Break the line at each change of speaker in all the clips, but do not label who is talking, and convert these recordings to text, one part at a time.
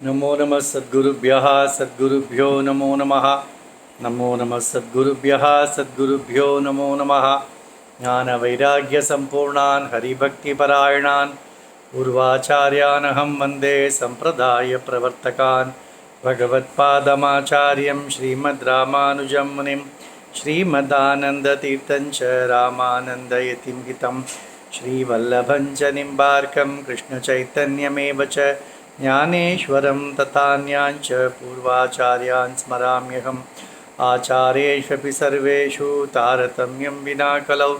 नमो नमः सद्गुरुभ्यः सद्गुरुभ्यो नमो नमः। नमो नमः सद्गुरुभ्यः सद्गुरुभ्यो नमो नमः। ज्ञानवैराग्यसम्पूर्णान् हरिभक्तिपरायणान् पूर्वाचार्यानहं वन्दे सम्प्रदायप्रवर्तकान् भगवत्पादमाचार्यं श्रीमद्रामानुजं मुनिं श्रीमदानन्दतीर्थं च रामानन्दयतिं हितं श्रीवल्लभं च निम्बार्कं कृष्णचैतन्यमेव च ज्ञानेश्वरं तथान्याञ्च पूर्वाचार्यान् स्मराम्यहम् आचार्येष्वपि सर्वेषु तारतम्यं विना कलौ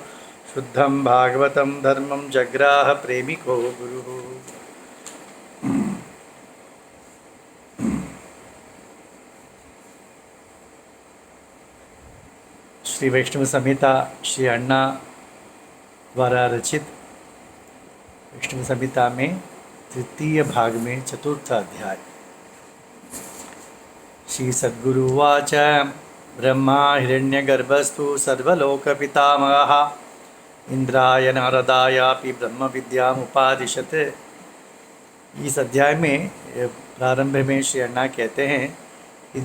शुद्धं भागवतं धर्मं जग्राह प्रेमिको गुरुः। श्री वैष्णव संहिता श्री अण्णा द्वारा रचित वैष्णव संहिता में तृतीय भाग में चतुर्थ अध्याय। श्री सद्गुरुवाच ब्रह्मा हिरण्यगर्भस्तु सर्वलोकपितामहः इंद्राय नारदायापि ब्रह्म विद्यामुपादिशत्। इस अध्याय में प्रारंभ में श्री अण्णा कहते हैं कि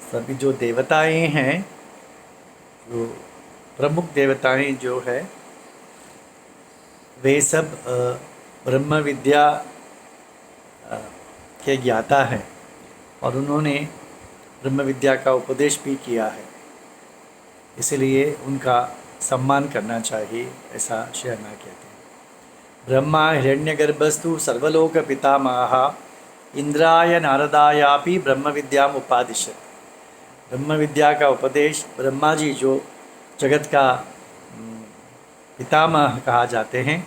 सभी जो देवताएं हैं, जो प्रमुख देवताएं जो है, वे सब ब्रह्म विद्या के ज्ञाता हैं और उन्होंने ब्रह्म विद्या का उपदेश भी किया है, इसलिए उनका सम्मान करना चाहिए, ऐसा श्री अण्णा कहते हैं। ब्रह्मा हिरण्यगर्भस्तु सर्वलोक पितामहः इंद्राय नारदायापि ब्रह्म विद्याम उपादिशत्। ब्रह्म विद्या का उपदेश ब्रह्मा जी जो जगत का पितामह कहा जाते हैं,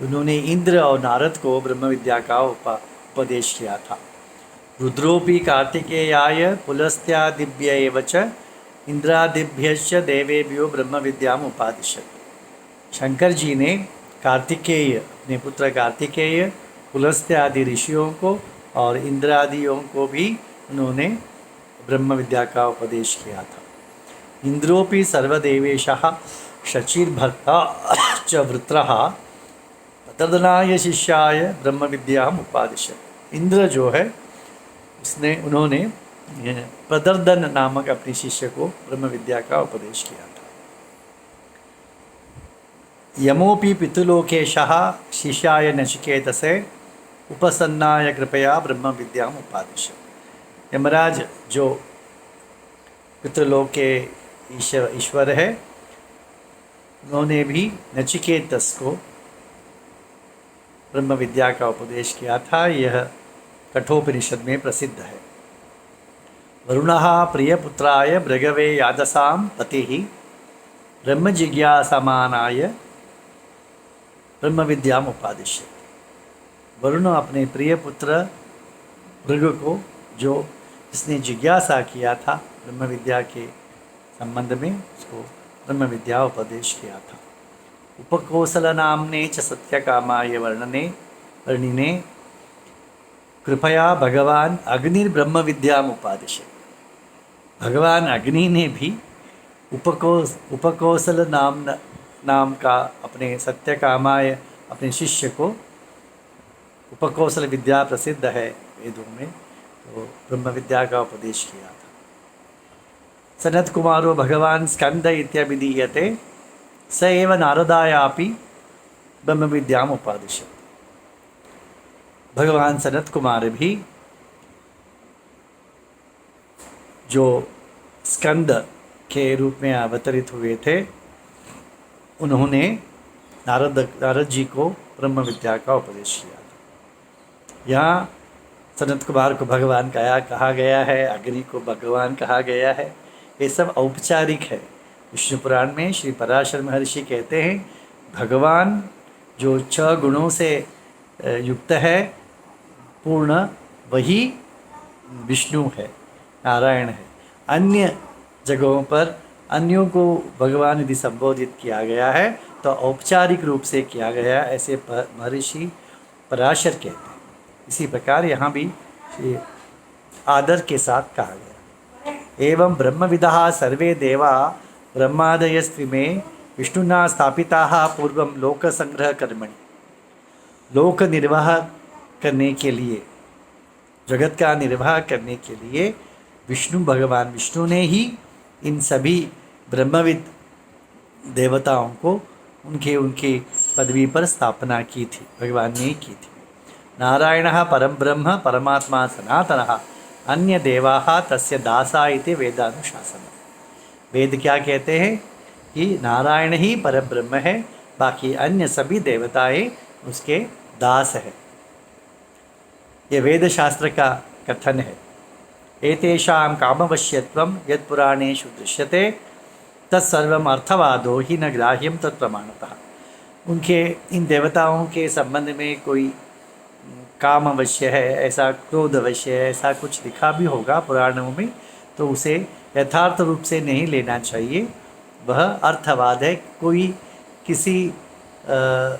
उन्होंने इंद्र और नारद को ब्रह्म विद्या का उपदेश किया था। रुद्रोपि कार्तिकेयाय पुलस्त्यादिभ्य एव च इंद्रादिभ्यश्च देवेभ्यो ब्रह्म विद्याम उपादिशत्। शंकर जी ने कार्तिकेय, अपने पुत्र कार्तिकेय, पुलस्त्यादि ऋषियों को और इंद्रादियों को भी उन्होंने ब्रह्म विद्या का उपदेश किया था। इंद्रोपि सर्वदेवेशः शचिर्भर्ता च वृत्रः तदनाय शिष्याय ब्रह्म विद्याम उपादिशत्। इंद्र जो है उन्होंने प्रदर्दन नामक अपने शिष्य को ब्रह्म विद्या का उपदेश किया था। यमोपि पितृलोकेशः शिष्याय नचिकेतसे उपसन्नाय कृपया ब्रह्म विद्याम उपादिशत्। यमराज जो पितृलोक के ईश्वर है, उन्होंने भी नचिकेतस को ब्रह्म विद्या का उपदेश किया था। यह कठोपनिषद में प्रसिद्ध है। वरुणः प्रियपुत्राय भृगवे यादसां पतिः ब्रह्म जिज्ञासमानाय ब्रह्म विद्याम उपादिशत्। वरुण अपने प्रिय पुत्र भृग को, जो जिसने जिज्ञासा किया था ब्रह्म विद्या के संबंध में, उसको ब्रह्म विद्या उपदेश किया था। उपकोसल नामने च सत्यकामाय वर्णिने कृपया भगवान अग्निर्ब्रह्म विद्याम उपादिशत्। भगवान अग्नि ने भी उपकोसल नाम का अपने सत्यकामाय अपने शिष्य को, उपकोसल विद्या प्रसिद्ध है वेदों में, तो ब्रह्म विद्या का उपदेश किया था। सनत कुमारो भगवान स्कंद इत्यभिधीयते स एव नारदायापि ब्रह्म विद्याम उपादिशत्। भगवान सनत कुमार भी जो स्कंद के रूप में अवतरित हुए थे, उन्होंने नारद जी को ब्रह्म विद्या का उपदेश किया था। यहाँ सनत कुमार को भगवान कहा गया है, अग्नि को भगवान कहा गया है। ये सब औपचारिक है। विष्णु पुराण में श्री पराशर महर्षि कहते हैं, भगवान जो 6 गुणों से युक्त है पूर्ण, वही विष्णु है, नारायण है। अन्य जगहों पर अन्यों को भगवान यदि संबोधित किया गया है तो औपचारिक रूप से किया गया, ऐसे महर्षि पराशर कहते हैं। इसी प्रकार यहाँ भी आदर के साथ कहा गया। एवं ब्रह्मविदः सर्वे देवा ब्रह्मादयस्त्विमे विष्णुना स्थापिताः पूर्वं लोकसंग्रह कर्मणि। लोक निर्वाह करने के लिए जगत का निर्वाह करने के लिए विष्णु भगवान विष्णु ने ही इन सभी ब्रह्मविद देवताओं को उनके उनके पदवी पर स्थापना की थी, भगवान ने ही की थी। नारायणः परम ब्रह्म परमात्मा सनातनः अन्य देवाः तस्य दासा इति वेदानुशासनम्। वेद क्या कहते हैं कि नारायण ही परम ब्रह्म है, बाकी अन्य सभी देवताएं उसके दास है। ये वेद शास्त्र का कथन है। एतेषां कामवश्यत्वं यत्पुराणेषु दृश्यते तत्सर्वम् अर्थवादो ही न ग्राह्यं तत्प्रमाणतः। उनके इन देवताओं के संबंध में कोई काम अवश्य है, ऐसा क्रोध अवश्य है, ऐसा कुछ लिखा भी होगा पुराणों में, तो उसे यथार्थ रूप से नहीं लेना चाहिए। वह अर्थवाद है, कोई किसी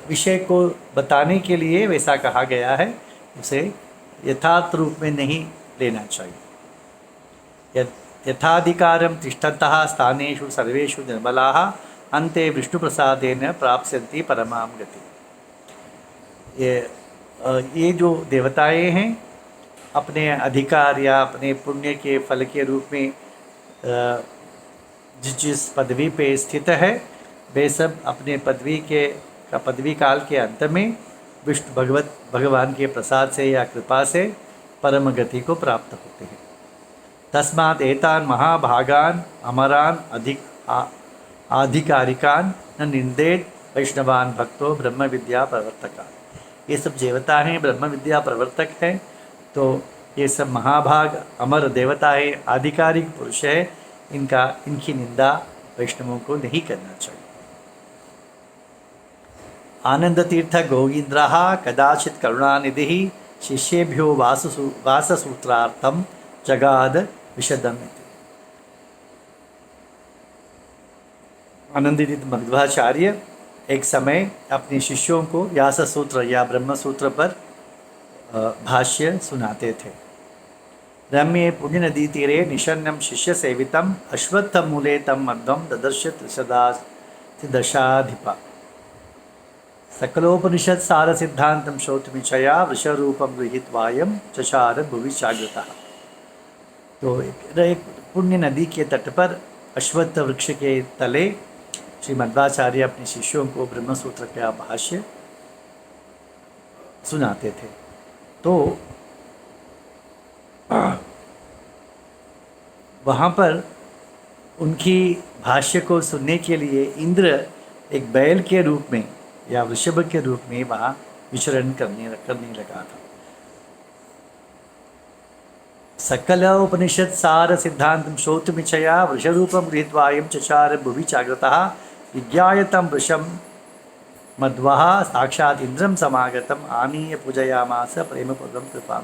विषय को बताने के लिए वैसा कहा गया है, उसे यथार्थ रूप में नहीं लेना चाहिए। यथाधिकारं तिष्ठन्तः स्थानेषु सर्वेषु निर्मलाः अन्ते विष्णुप्रसादेन प्राप्स्यन्ति परमां गतिम्। ये जो देवताएं हैं अपने अधिकार या अपने पुण्य के फल के रूप में जिस पदवी पे स्थित है, वे सब अपने पदवी काल के अंत में विष्णु भगवान के प्रसाद से या कृपा से परम गति को प्राप्त होते हैं। तस्मात् एतान महाभागान अमरान आधिकारिकान न निंदेत वैष्णवान भक्तो ब्रह्म विद्या प्रवर्तकान। ये सब देवता हैं, ब्रह्म विद्या प्रवर्तक हैं, तो ये सब महाभाग अमर देवता है, आधिकारिक पुरुष है, इनकी निंदा वैष्णवों को नहीं करना चाहिए। आनंद तीर्थ गोविंद्रः कदाचित् करुणानिधिः शिष्येभ्यो वाससूत्रार्थं जगाद विशदम्। आनंद तीर्थ मध्वाचार्य एक समय अपने शिष्यों को व्यास सूत्र या ब्रह्म सूत्र पर भाष्य सुनाते थे। रम्ये पुण्य नदी तीरे निशन्नम शिष्य सेवितम अश्वत्थ मूले तम मध्वम ददर्श दशाधिपा सकलोपनिषद सार सिद्धांतम श्रोतमिच्छया वृषरूपम गृहीत्वायम चचार भुवि जागृतः। तो एक पुण्य नदी के तट पर अश्वत्थ वृक्ष के तले श्री मध्वाचार्य अपने शिष्यों को ब्रह्मसूत्र का भाष्य सुनाते थे। तो वहाँ पर उनकी भाष्य को सुनने के लिए इंद्र एक बैल के रूप में या वृषभ के रूप में वहाँ विचरण करने लगा था। सकल उपनिषद सार सिद्धांतम श्रोतमिच्छया वृषरूपम गृहीत्वायं चचार भुवि जागृतः विज्ञायतं वृषं मध्वः साक्षात् इंद्रम समागतम आनीय पूजयामास प्रेमपूर्वक कृपां।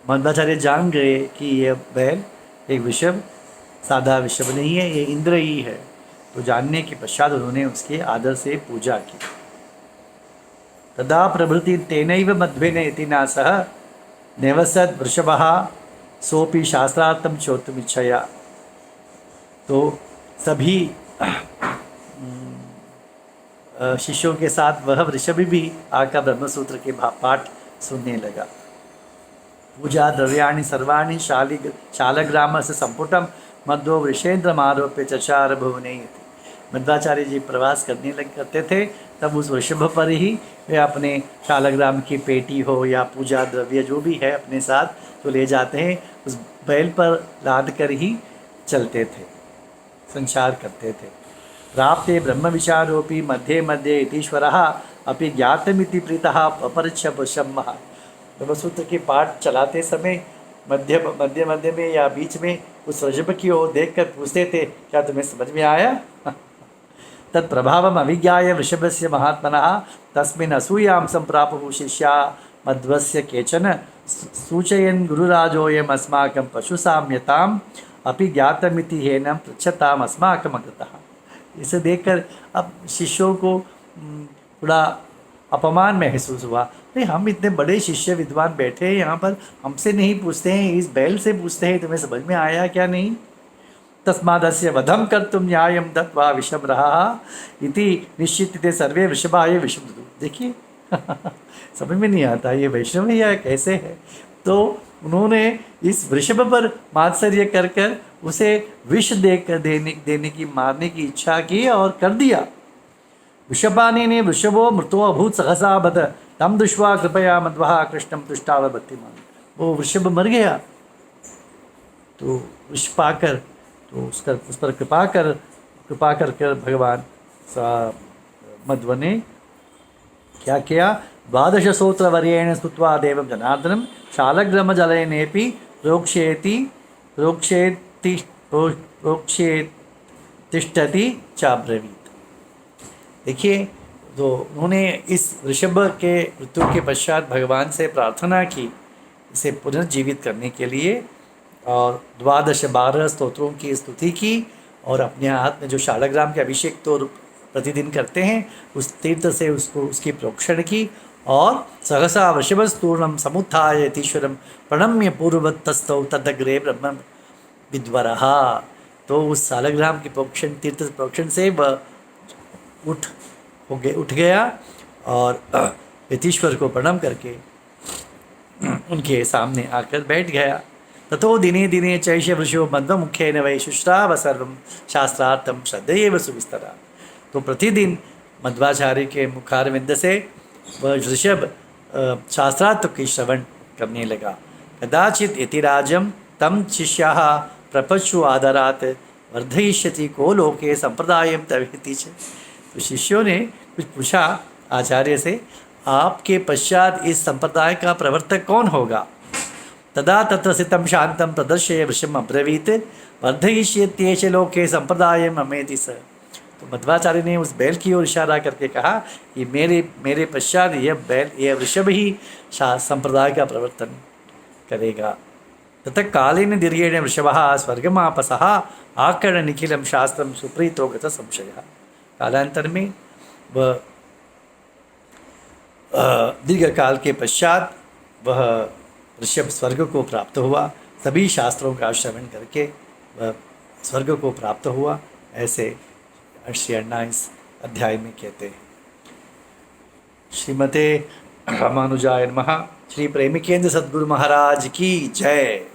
मध्वाचार्य जान गए कि यह बैल एक वृषभ साधा वृषभ नहीं है, ये इंद्र ही है। तो जानने के पश्चात उन्होंने उसके आदर से पूजा की। तदा प्रभृति तेनैव मध्वेन इतिना सह निवसद वृषभः सोपि शास्त्रार्थम श्रोतुमिच्छया। तो सभी शिष्यों के साथ वह वृषभ भी आकर ब्रह्मसूत्र के पाठ सुनने लगा। पूजा द्रव्याणि सर्वाणि शालग्रामस्य संपुटम मध्वो वृषेन्द्रमारोप्य चचार भुवने। मध्वाचार्य जी प्रवास करते थे, तब उस वृषभ पर ही वे अपने शालग्राम की पेटी हो या पूजा द्रव्य जो भी है अपने साथ जो ले जाते हैं, उस बैल पर लाद कर ही चलते थे, संचार करते थे। प्राप्ते ब्रह्म विचारोपि मध्ये मध्ये इतीश्वरः अपि ज्ञातमिति प्रीतः अपरच्छ पुष्यमः। ब्रह्मसूत्र के पाठ चलाते समय मध्य में या बीच में उस वृषभ की ओर देखकर पूछते थे, क्या तुम्हें समझ में आया? तत्प्रभावम् अविज्ञाय वृषभस्य महात्मनः तस्मिन् असूयां सम्प्रापुः शिष्या मध्वस्य केचन सूचयन् गुरुराजोऽयम् अस्माकं पशुसाम्यताम् अपि ज्ञातमिति हेनं पृच्छताम् अस्माकम् अकृतः। इसे देखकर अब शिष्यों को थोड़ा अपमान महसूस हुआ। नहीं, हम इतने बड़े शिष्य विद्वान बैठे हैं यहाँ पर, हमसे नहीं पूछते हैं, इस बैल से पूछते हैं, तुम्हें समझ में आया क्या नहीं? तस्मादस्य वधम कर्तुं न्यायं दत्वा विषम रहा इति निश्चित सर्वे वृषभाय विषम। देखिए समझ में नहीं आता ये वैष्णव है या कैसे है। तो उन्होंने इस वृषभ पर मात्सर्य कर कर उसे विष देकर देने की, मारने की इच्छा की और कर दिया। वृषभानी ने वृषभो मृतो अभूत सहसा बत तम दुष्वा कृपया मध्वा कृष्णम तुष्टाव भक्तिमान। वो वृषभ मर गया तो विष पाकर तो उस पर कृपा कर भगवान मध्व ने क्या किया, 12 सूत्रवर्येण स्तुत्वा देवं जनार्दनं शालग्रामजलेनेपि प्रोक्षेतिष्ठति चाब्रवीत। देखिए, तो उन्होंने इस वृषभ के मृत्यु के पश्चात भगवान से प्रार्थना की इसे पुनर्जीवित करने के लिए, और 12 स्तोत्रों की स्तुति की, और अपने हाथ में जो शालग्राम के अभिषेक तो प्रतिदिन करते हैं उस तीर्थ से उसकी प्रोक्षण की, और सहसा वृषभस्तूर्णम समुत्थाय यतीश्वरम प्रणम्य पूर्वतस्तौ तदग्रे ब्रह्म विद्वरहा। तो उस शालग्राम की प्रोक्षण, तीर्थ प्रोक्षण से वह उठ गया और यतीश्वर को प्रणाम करके उनके सामने आकर बैठ गया। ततो दिने दिने चैष वृषो मध्वमुखेन वै शुश्राव सर्वं शास्त्रार्थं श्रद्धेव सुविस्तरा। तो प्रतिदिन मध्वाचार्य के मुखारविंद से वह वृषभ शास्त्रार्थ की श्रवण करने लगा। कदाचित यतिराजं तम शिष्याः प्रपच्छु आदरात् वर्धयिष्यति को लोके संप्रदायं तवेति च। तो शिष्यों ने कुछ पूछा आचार्य से, आपके पश्चात इस संप्रदाय का प्रवर्तक कौन होगा। तदा तत्र स्थितं शांतं प्रदर्शय वृषभम् अब्रवीत् वर्धयिष्यत्येष लोके संप्रदायं ममेति स। तो मध्वाचार्य ने उस बैल की ओर इशारा करके कहा कि मेरे पश्चात यह वृषभ ही संप्रदाय का प्रवर्तन करेगा। ततः कालेन दीर्घेण वृषभः स्वर्गमापसः आकर्ण निखिलं शास्त्रं सुप्रीतो गत संशयः। कालांतर में वह दीर्घ काल के पश्चात वह ऋषभ स्वर्ग को प्राप्त हुआ, सभी शास्त्रों का श्रवण करके वह स्वर्ग को प्राप्त हुआ। ऐसे श्री अण्णा इस अध्याय में कहते हैं। श्रीमते रामानुजाय नमः। श्री प्रेमिकेंद्र सद्गुरु महाराज की जय।